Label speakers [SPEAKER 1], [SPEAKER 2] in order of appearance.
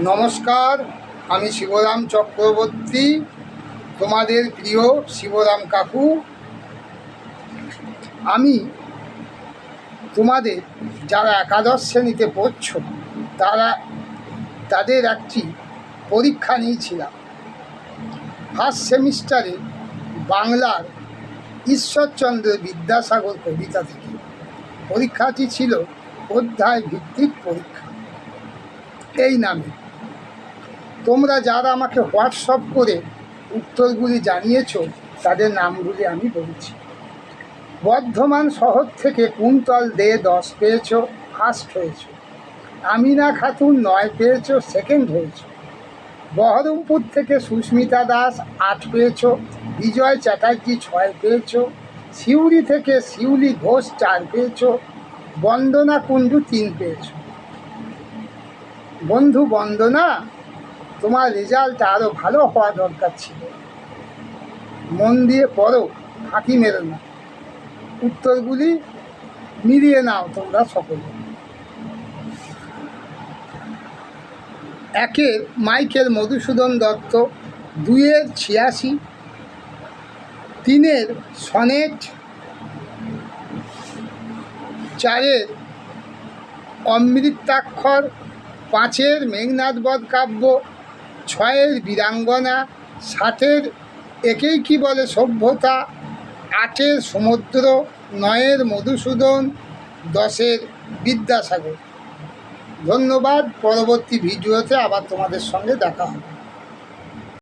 [SPEAKER 1] নমস্কার, আমি শিবরাম চক্রবর্তী, তোমাদের প্রিয় শিবরাম কাকু। আমি তোমাদের যারা একাদশ শ্রেণীতে পড়ছ তাদের একটি পরীক্ষা নিয়েছিলাম ফার্স্ট সেমিস্টারে বাংলার ঈশ্বরচন্দ্র বিদ্যাসাগর কবিতা থেকে। পরীক্ষাটি ছিল অধ্যায় ভিত্তিক পরীক্ষা এই নামে। তোমরা যারা আমাকে হোয়াটসঅ্যাপ করে উত্তরগুলি জানিয়েছ তাদের নামগুলি আমি বলছি। বর্ধমান শহর থেকে কুন্তল দে 10 পেয়েছ, ফার্স্ট হয়েছ। আমিনা খাতুন 9 পেয়েছ, সেকেন্ড হয়েছ। বহরমপুর থেকে সুস্মিতা দাস 8 পেয়েছ, বিজয় চ্যাটার্জি 6 পেয়েছ। সিউড়ি থেকে শিউলি ঘোষ 4 পেয়েছ, বন্দনা কুণ্ডু 3 পেয়েছ। বন্ধু বন্দনা, তোমার রেজাল্ট আরও ভালো হওয়া দরকার ছিল। মন দিয়ে পড়ো, ফাঁকি মেরো না। উত্তরগুলি মিলিয়ে নাও তোমরা সকলে। 1 মাইকেল মধুসূদন দত্ত, 2 86, 3 সনেট, 4 অমৃতাক্ষর, 5 মেঘনাদ বধ কাব্য, 6 বীরাঙ্গনা, 7 একেই কি বলে সভ্যতা, 8 সমুদ্র, 9 মধুসূদন, 10 বিদ্যাসাগর। ধন্যবাদ। পরবর্তী ভিডিওতে আবার তোমাদের সঙ্গে দেখা হবে।